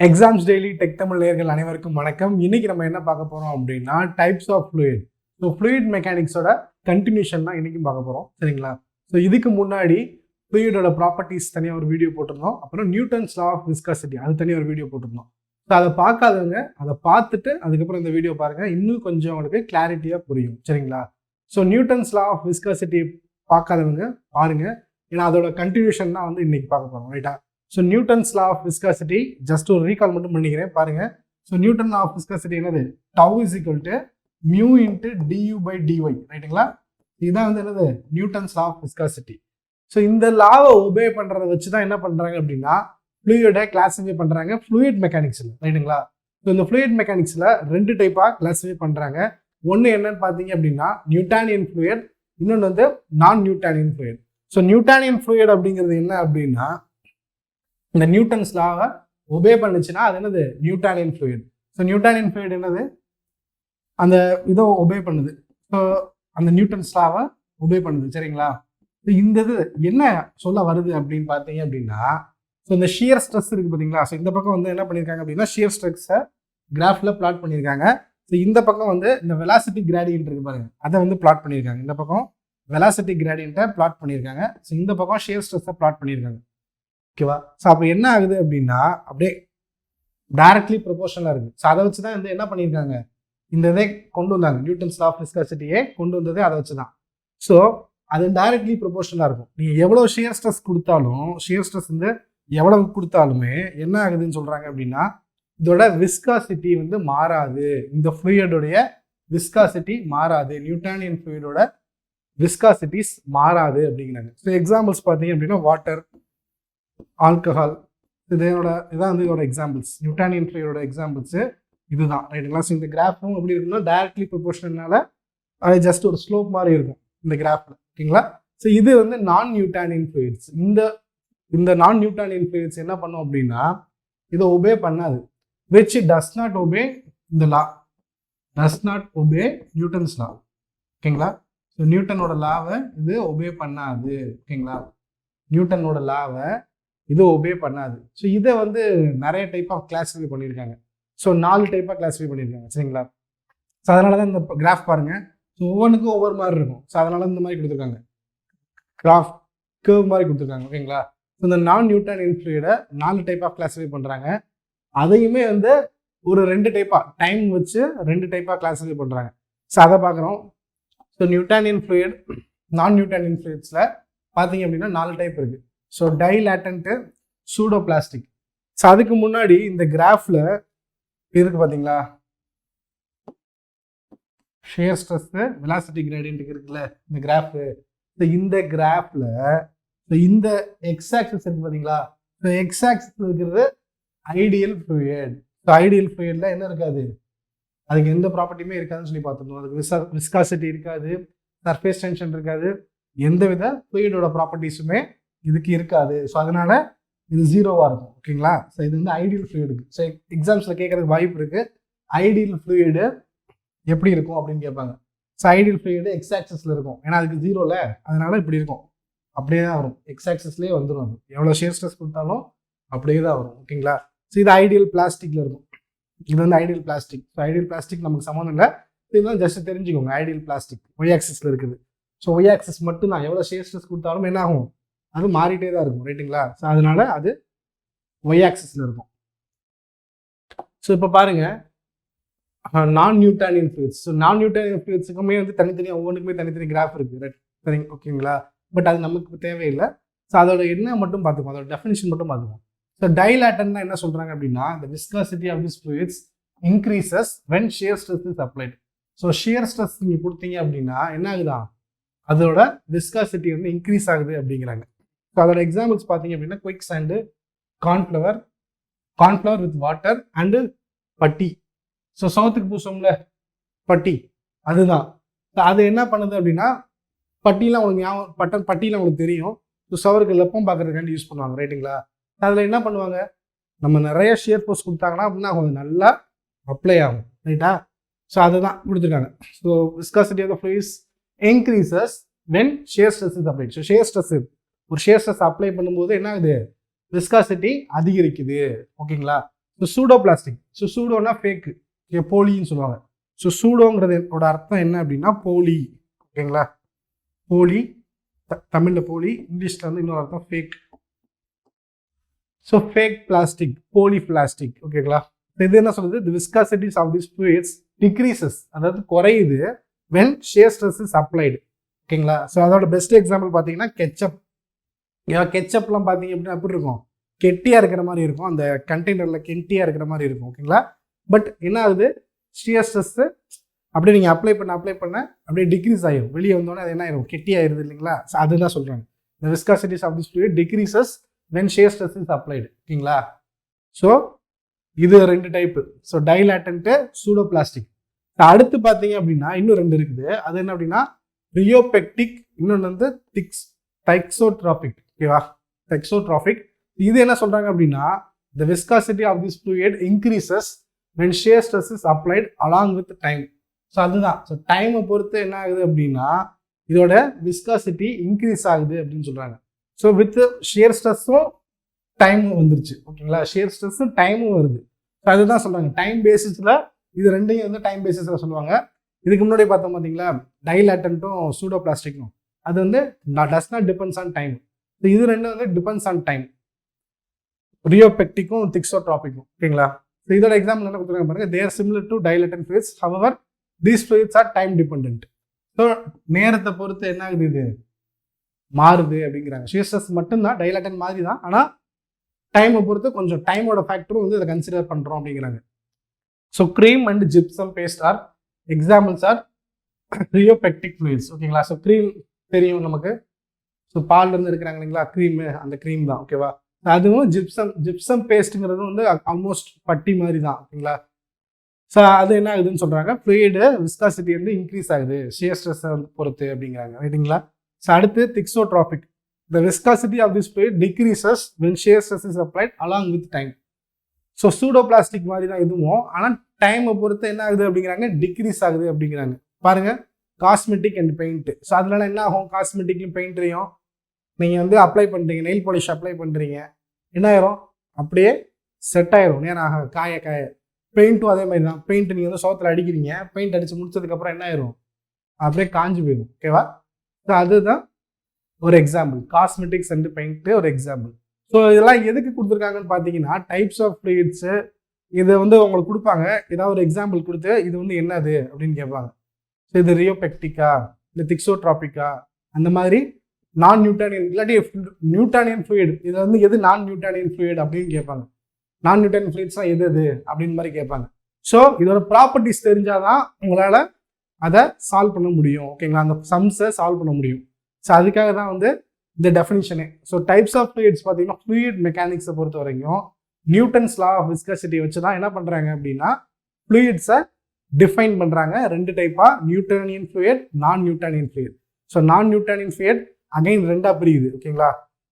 Exams daily tech Tamil நேயர்கள் அனைவருக்கும் வணக்கம். இன்னைக்கு நம்ம என்ன பார்க்க போறோம் அப்படின்னா types of fluid. So fluid மெக்கானிக்ஸோட கண்டினியூஷன் தான் இன்னைக்கும் பார்க்க போறோம், சரிங்களா? ஸோ இதுக்கு முன்னாடி ஃப்ளூயிடோட ப்ராப்பர்ட்டிஸ் தனியாக ஒரு வீடியோ போட்டிருந்தோம். அப்புறம் நியூட்டன்ஸ் லா ஆஃப் விஸ்காசிட்டி அது தனியாக ஒரு வீடியோ போட்டிருந்தோம். ஸோ அதை பார்க்காதவங்க அதை பார்த்துட்டு அதுக்கப்புறம் இந்த வீடியோ பாருங்க, இன்னும் கொஞ்சம் உங்களுக்கு கிளாரிட்டியாக புரியும், சரிங்களா? So Newton's law of viscosity பார்க்காதவங்க பாருங்க, ஏன்னா அதோட கண்டினியூஷன் தான் வந்து இன்னைக்கு பார்க்க போறோம், ரைட்டா? So Newton's law of viscosity just ஒரு ரீகால் மட்டும் பண்ணிக்கிறேன் பாருங்க. So Newton law of viscosity என்னது? Tau is equal to mu into du by d y, ரைட்டுங்களா? இதுதான் வந்து என்னது? Newton's law of viscosity. So இந்த லாவை ஒபே பண்றதை வச்சு தான் என்ன பண்றாங்க அப்படின்னா ஃப்ளூயிடை கிளாஸிஃபை பண்றாங்க ஃப்ளூயிட் மெக்கானிக்ஸ்ல, ரைட்டுங்களா? ஸோ இந்த ஃப்ளூயிட் மெக்கானிக்ஸ்ல ரெண்டு டைப்பா கிளாஸிஃபை பண்றாங்க. ஒன்று என்னன்னு பார்த்தீங்க அப்படின்னா நியூட்டானியன் ஃப்ளூயிட், இன்னொன்று வந்து நான் Newtonian fluid. So Newtonian fluid அப்படிங்கிறது என்ன அப்படின்னா இந்த நியூட்டன்ஸ் லாவை ஒபே பண்ணுச்சுன்னா அது என்னது? Newtonian fluid. So Newtonian fluid என்னது? அந்த இதை ஒபே பண்ணுது. ஸோ அந்த நியூட்டன்ஸ் லாவை ஒபே பண்ணுது, சரிங்களா? இந்த இது என்ன சொல்ல வருது அப்படின்னு பார்த்தீங்க அப்படின்னா ஸோ இந்த ஷியர் ஸ்ட்ரெஸ் இருக்கு பார்த்தீங்களா? ஸோ இந்த பக்கம் வந்து என்ன பண்ணியிருக்காங்க அப்படின்னா ஷியர் ஸ்ட்ரெஸ்ஸை கிராஃபில் பிளாட் பண்ணியிருக்காங்க. ஸோ இந்த பக்கம் வந்து இந்த வெலாசிட்டி கிராடியன்ட் இருக்கு பாருங்க, அதை வந்து பிளாட் பண்ணியிருக்காங்க. இந்த பக்கம் வெலாசிட்டி கிராடியன்ட்டை பிளாட் பண்ணியிருக்காங்க. ஸோ இந்த பக்கம் ஷியர் ஸ்ட்ரெஸ்ஸை பிளாட் பண்ணியிருக்காங்க, ஓகேவா? ஸோ அப்போ என்ன ஆகுது அப்படின்னா அப்படியே டைரக்ட்லி ப்ரொபோர்ஷனலாக இருக்குது. ஸோ அதை வச்சு தான் வந்து என்ன பண்ணியிருக்காங்க, இந்த இதை கொண்டு வந்தாங்க, நியூட்டன்ஸ் லா ஆஃப் விஸ்காசிட்டியே கொண்டு வந்ததே அதை வச்சு தான். ஸோ அது டைரக்ட்லி ப்ரொபோர்ஷனலாக இருக்கும். நீங்கள் எவ்வளோ ஷியர் ஸ்ட்ரெஸ் கொடுத்தாலும், ஷியர் ஸ்ட்ரெஸ் வந்து எவ்வளவு கொடுத்தாலுமே என்ன ஆகுதுன்னு சொல்கிறாங்க அப்படின்னா இதோட விஸ்காசிட்டி வந்து மாறாது. இந்த ஃப்ளூயிடோடைய விஸ்காசிட்டி மாறாது, நியூட்டானியன் ஃப்ளூயிடோட விஸ்காசிட்டிஸ் மாறாது அப்படிங்கிறாங்க. ஸோ எக்ஸாம்பிள்ஸ் பார்த்தீங்க அப்படின்னா வாட்டர், ஆல்கஹால், இதான் வந்து இதோட எக்ஸாம்பிள்ஸ். நியூட்டானியன் ஃப்ளூயிடோட எக்ஸாம்பிள்ஸ் இதுதான், ரைட்டுங்களா? ஸோ இந்த கிராஃபும் எப்படி இருக்குன்னா டைரக்ட்லி ப்ரொபோர்ஷனல்னால அது ஜஸ்ட் ஒரு ஸ்லோப் மாதிரி இருக்கும் இந்த கிராஃப்ல, ஓகேங்களா? ஸோ இது வந்து நான் நியூட்டானியன் ஃப்ளூயிட்ஸ். இந்த நான் நியூட்டானியன் ஃப்ளூயிட்ஸ் என்ன பண்ணும் அப்படின்னா இதை ஒபே பண்ணாது, which does not obey the law, does not obey Newton's லா, ஓகேங்களா? ஸோ நியூட்டனோட லாவை இது ஒபே பண்ணாது, ஓகேங்களா? நியூட்டனோட லாவை இது ஒபே பண்ணாது. ஸோ இதை வந்து நிறைய டைப் ஆஃப் கிளாஸிஃபை பண்ணியிருக்காங்க. ஸோ 4 டைப்பாக கிளாஸிஃபை பண்ணியிருக்காங்க, சரிங்களா? ஸோ அதனால தான் இந்த கிராஃப் பாருங்க, ஸோ ஒவ்வொன்றுக்கும் ஒவ்வொரு மாதிரி இருக்கும். ஸோ அதனால இந்த மாதிரி கொடுத்துருக்காங்க, கிராஃப் கர்வ் மாதிரி கொடுத்துருக்காங்க, ஓகேங்களா? ஸோ இந்த நான் நியூட்டனியன் ஃப்ளூயிடை 4 டைப் ஆஃப் கிளாஸிஃபை பண்ணுறாங்க. அதையுமே வந்து ஒரு 2 டைப்பாக டைம் வச்சு 2 டைப்பாக கிளாஸிஃபை பண்ணுறாங்க. ஸோ அதை பார்க்குறோம். ஸோ நியூட்டானியன் ஃப்ளூயிட், நான் நியூட்டானியன் ஃப்ளூயிட்ஸில் பார்த்தீங்க அப்படின்னா 4 டைப் இருக்குது. So dilatant, pseudo plastic. So அதுக்கு முன்னாடி இந்த கிராஃபில் இருக்கு பார்த்தீங்களா, ஷியர் ஸ்ட்ரெஸ்ஸு, வெலாசிட்டி கிரேடியன்ட்டுக்கு இருக்குல்ல இந்த கிராஃபு. ஸோ இந்த கிராஃபில் இந்த எக்ஸ் ஆக்சிஸ் இருக்கு பார்த்தீங்களா? ஸோ எக்ஸ் ஆக்சிஸ் இருக்கிறது ஐடியல் ஃப்ளூயிட். ஸோ ஐடியல் ஃப்ளூயிடில் என்ன இருக்காது, அதுக்கு எந்த ப்ராப்பர்ட்டியுமே இருக்காதுன்னு சொல்லி பார்த்துருந்தோம். அதுக்கு விஸ்காசிட்டி இருக்காது, சர்ஃபேஸ் டென்ஷன் இருக்காது, எந்தவித ஃப்ளூயிடோட ப்ராப்பர்ட்டிஸுமே இதுக்கு இருக்காது. ஸோ அதனால இது ஜீரோவாக இருக்கும், ஓகேங்களா? ஸோ இது வந்து ஐடியல் ஃப்ளூயிடுக்கு. ஸோ எக்ஸாம்ஸில் கேட்கறதுக்கு வாய்ப்பு இருக்குது, ஐடியல் ஃப்ளூயிடு எப்படி இருக்கும் அப்படின்னு கேட்பாங்க. ஸோ ஐடியல் ஃப்ளூயிடு எக்ஸ் ஆக்சிஸில் இருக்கும், ஏன்னா அதுக்கு ஜீரோவில், அதனால இப்படி இருக்கும், அப்படியே தான் வரும், எக்ஸ் ஆக்சிஸ்லேயே வந்துடும். அது எவ்வளோ ஷியர் ஸ்ட்ரெஸ் கொடுத்தாலும் அப்படியே தான் வரும், ஓகேங்களா? ஸோ இது ஐடியல் பிளாஸ்டிக்கில் இருக்கும், இது வந்து ideal plastic. So ideal plastic நமக்கு சம்மந்தம் இல்லை, இதெல்லாம் ஜஸ்ட் தெரிஞ்சுக்கோங்க. ஐடியல் பிளாஸ்டிக் ஒய் ஆக்சிஸில் இருக்குது. ஸோ ஒய் ஆக்சிஸ் மட்டும் தான், எவ்வளோ ஷியர் ஸ்ட்ரெஸ் கொடுத்தாலும் என்ன ஆகும், அது மாறிட்டே தான் இருக்கும், ரைட்டுங்களா? ஸோ அதனால அது ஒய் ஆக்சிஸில் இருக்கும். ஸோ இப்போ பாருங்க நான் நியூட்டானியன் ஃப்ளூயிட்ஸ். ஸோ நான் நியூட்டானியன் ஃப்ளூயிட்ஸுக்குமே வந்து தனித்தனியாக ஒவ்வொன்றுக்குமே தனித்தனி கிராஃப் இருக்குது, ரைட்? சரிங்க, ஓகேங்களா? பட் அது நமக்கு தேவையில்லை. ஸோ அதோட என்ன மட்டும் பார்த்துக்குவோம், அதோட டெஃபினிஷன் மட்டும் பார்த்துக்குவோம். ஸோ டைலாட்டன்னா என்ன சொல்கிறாங்க அப்படின்னா the viscosity of these fluids increases when shear stress is applied. So shear stress நீங்கள் கொடுத்தீங்க அப்படின்னா என்ன ஆகுதான், அதோட விஸ்காசிட்டி வந்து இன்க்ரீஸ் ஆகுது அப்படிங்கிறாங்க. ஸோ அதோட எக்ஸாம்பிள்ஸ் பார்த்தீங்க அப்படின்னா quick sand, cornflour with water and பட்டி. ஸோ சோத்துக்கு பூசோம்ல பட்டி, அதுதான். ஸோ அது என்ன பண்ணுது அப்படின்னா பட்டியெலாம் உங்களுக்கு ஞாபகம், பட்டியில் உங்களுக்கு தெரியும். ஸோ சவருக்கு லெப்பம் பார்க்கறதுக்காண்டி யூஸ் பண்ணுவாங்க, ரைட்டுங்களா? அதில் என்ன பண்ணுவாங்க, நம்ம நிறைய ஷியர் ஃபோர்ஸ் கொடுத்தாங்கன்னா அப்படின்னா கொஞ்சம் நல்லா அப்ளை ஆகும், ரைட்டா? ஸோ அதுதான் கொடுத்துருக்காங்க. So viscosity of the fluids increases when shear stress is applied. So shear stress, ஒரு ஷியர் ஸ்ட்ரெஸ் அப்ளை பண்ணும்போது என்ன ஆகுது, விஸ்காசிட்டி அதிகரிக்குது, ஓகேங்களா? So pseudo plastic. ஸோ சூடோனா ஃபேக்கு, போலின்னு சொல்லுவாங்க. ஸோ சூடோங்கிறதோட அர்த்தம் என்ன அப்படின்னா போலி. ஓகேங்களா, போலி தமிழில் போலி, இங்கிலீஷில் வந்து இன்னொரு அர்த்தம் ஃபேக். ஸோ ஃபேக் பிளாஸ்டிக், போலி பிளாஸ்டிக். ஓகேங்களா, இது என்ன சொல்லுது, தி விஸ்காசிட்டிஸ் ஆஃப் திஸ் ஃப்ளூயிட்ஸ் டிக்ரீசஸ், அதாவது குறையுது when shear stress is applied. ஓகேங்களா, ஸோ அதோட பெஸ்ட் எக்ஸாம்பிள் பார்த்தீங்கன்னா கெச்சப். கெச்சப்லாம் பார்த்தீங்க அப்படின்னா எப்படி இருக்கும், கெட்டியாக இருக்கிற மாதிரி இருக்கும், அந்த கண்டெய்னரில் கெட்டியாக இருக்கிற மாதிரி இருக்கும். ஓகேங்களா, பட் என்ன ஆகுது, ஷியர் ஸ்ட்ரெஸ்ஸு அப்படியே நீங்கள் அப்ளை பண்ண அப்படியே டிக்ரீஸ் ஆகிடும். வெளியே வந்தோடனே அது என்ன ஆயிரும், கெட்டியாயிருது இல்லைங்களா. ஸோ அதுதான் சொல்கிறாங்க, the viscosities of this fluid decreases when shear stress is applied. ஓகேங்களா, ஸோ இது ரெண்டு type. So dilatant, pseudo plastic. அடுத்து பார்த்தீங்க அப்படின்னா இன்னும் ரெண்டு இருக்குது. அது என்ன அப்படின்னா rheopectic, இன்னொன்று வந்து thixotropic. ஓகேவா, thixotropic. இது என்ன சொல்கிறாங்க அப்படின்னா the viscosity of this fluid increases when shear stress is applied along with time. So அதுதான், ஸோ டைமை பொறுத்து என்ன ஆகுது அப்படின்னா இதோட விஸ்காசிட்டி இன்க்ரீஸ் ஆகுது அப்படின்னு சொல்கிறாங்க. ஸோ வித் ஷியர் ஸ்ட்ரெஸ்ஸும் டைமும் வந்துருச்சு. ஓகேங்களா, ஷியர் ஸ்ட்ரெஸ்ஸும் டைமும் வருது. ஸோ அதுதான் சொல்கிறாங்க டைம் பேசிஸில். இது ரெண்டையும் வந்து டைம் பேசிஸில் சொல்லுவாங்க. இதுக்கு முன்னாடி பார்த்தோம் பார்த்தீங்களா, டைலாட்டன்ட்டும் சூடோ பிளாஸ்டிக்கும், அது வந்து does not depends on time. So இது ரெண்டும் வந்து டிபெண்ட்ஸ் ஆன் டைம், rheopecticக்கும் thixotropic-ம். ஓகேங்களா, ஸோ இதோட எக்ஸாம்பிள் என்ன கொடுத்துருக்காங்க பாருங்க, they are similar to dilatant fluids, however these fluids are time dependent. So நேரத்தை பொறுத்து என்ன ஆகுது, இது மாறுது அப்படிங்கிறாங்க. ஷியர் ஸ்ட்ரெஸ் மட்டும்தான் டைலாட்டன் மாதிரி தான், ஆனால் டைமை பொறுத்து கொஞ்சம் டைமோட ஃபேக்டரும் வந்து இதை கன்சிடர் பண்ணுறோம் அப்படிங்கிறாங்க. So cream and gypsum paste are examples are rheopectic fluids. ஓகேங்களா, ஸோ க்ரீம் தெரியும் நமக்கு, ஸோ பால்லேருந்து இருக்கிறாங்க இல்லைங்களா க்ரீமு, அந்த க்ரீம் தான். ஓகேவா, அதுவும் ஜிப்சம் பேஸ்ட்டுங்கிறது வந்து ஆல்மோஸ்ட் பட்டி மாதிரி தான். ஓகேங்களா, ஸோ அது என்ன ஆகுதுன்னு சொல்கிறாங்க, ஃப்ளூயிடு விஸ்காசிட்டி வந்து இன்க்ரீஸ் ஆகுது ஷியர் ஸ்ட்ரெஸ்ஸை வந்து பொறுத்து அப்படிங்கிறாங்க. ரைட்டுங்களா. ஸோ அடுத்து thixotropic, the viscosity of this fluid decreases when shear stress is applied along with time. So pseudo plastic மாதிரி தான் இதுவும், ஆனால் டைமை பொறுத்து என்ன ஆகுது அப்படிங்கிறாங்க, டிக்ரீஸ் ஆகுது அப்படிங்கிறாங்க. பாருங்க, காஸ்மெட்டிக் அண்ட் பெயிண்ட். ஸோ அதனால என்ன ஆகும், காஸ்மெட்டிக்லையும் பெயிண்ட்லையும் நீங்கள் வந்து அப்ளை பண்ணுறீங்க, நெயில் பாலிஷ் அப்ளை பண்ணுறீங்க, என்ன ஆயிரும், அப்படியே செட் ஆயிரும் நேராக காய. பெயிண்ட்டும் அதே மாதிரி தான். பெயிண்ட் நீங்கள் வந்து சோத்தில் அடிக்கிறீங்க, பெயிண்ட் அடித்து முடிச்சதுக்கப்புறம் என்ன ஆயிரும், அப்படியே காஞ்சி போயிடும். ஓகேவா, ஸோ அதுதான் ஒரு எக்ஸாம்பிள். காஸ்மெட்டிக்ஸ் அண்ட் பெயிண்ட்டு ஒரு எக்ஸாம்பிள். ஸோ இதெல்லாம் எதுக்கு கொடுத்துருக்காங்கன்னு பார்த்தீங்கன்னா டைப்ஸ் ஆஃப் ஃப்ளூயிட்ஸு, இதை வந்து உங்களுக்கு கொடுப்பாங்க, ஏதாவது ஒரு எக்ஸாம்பிள் கொடுத்து இது வந்து என்னது அப்படின்னு கேட்பாங்க. ஸோ இது rheopectic-ஆ இல்லை thixotropic-ஆ, அந்த மாதிரி நான் நியூட்டானியன் இல்லாட்டி நியூட்டானியன் ஃப்ளூயிட், இது வந்து எது நான் நியூட்டானியன் ஃப்ளூயிட் அப்படின்னு கேட்பாங்க. நான் நியூட்டானியன் ஃப்ளூயிட்ஸ்லாம் எது அப்படின்னு மாதிரி கேட்பாங்க. ஸோ இதோட ப்ராப்பர்ட்டிஸ் தெரிஞ்சாதான் உங்களால் அதை சால்வ் பண்ண முடியும். ஓகேங்களா, அந்த சம்ஸை சால்வ் பண்ண முடியும். ஸோ அதுக்காக தான் வந்து இந்த டெஃபினிஷனே. ஸோ டைப்ஸ் ஆஃப் ஃப்ளூயிட்ஸ் பார்த்தீங்கன்னா ஃப்ளூயிட் மெக்கானிக்ஸை பொறுத்த வரைக்கும் நியூட்டன்ஸ் லா ஆஃப் விஸ்காசிட்டி வச்சு தான் என்ன பண்ணுறாங்க அப்படின்னா ஃப்ளூயிட்ஸை டிஃபைன் பண்ணுறாங்க. ரெண்டு டைப்பாக, நியூட்டனியன் ஃப்ளூயிட், நான் நியூட்டனியன் ஃப்ளூயிட். ஸோ நான் நியூட்டனியன் ஃப்ளூயிட் அகைன் ரெண்டாக பிரியுது. ஓகேங்களா,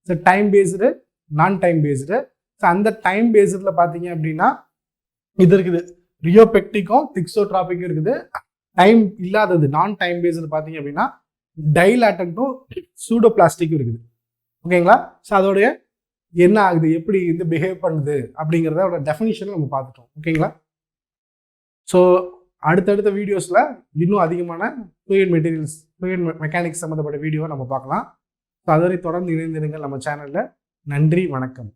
ஸோ டைம் பேஸ்டு, நான் டைம் பேஸ்டு. ஸோ அந்த டைம் பேஸ்டில் பார்த்தீங்க அப்படின்னா இது இருக்குது, rheopectic-ம் thixotropic-ம் இருக்குது. டைம் இல்லாதது நான் டைம் பேஸ்டு பார்த்தீங்க அப்படின்னா டைலாட்டன்ட்டும் சூடோ பிளாஸ்டிக்கும் இருக்குது. ஓகேங்களா, ஸோ அதோடைய என்ன ஆகுது, எப்படி இது பிஹேவ் பண்ணுது அப்படிங்கிறத டெஃபினிஷனை நம்ம பார்த்துட்டோம். ஓகேங்களா, ஸோ அடுத்தடுத்த வீடியோஸில் இன்னும் அதிகமான ஃப்ளூயிட் மெட்டீரியல்ஸ், ஃப்ளூயிட் மெக்கானிக்ஸ் சம்மந்தப்பட்ட வீடியோவை நம்ம பார்க்கலாம். ஸோ அதுவரை தொடர்ந்து இணைந்திருங்கள் நம்ம சேனலில். நன்றி, வணக்கம்.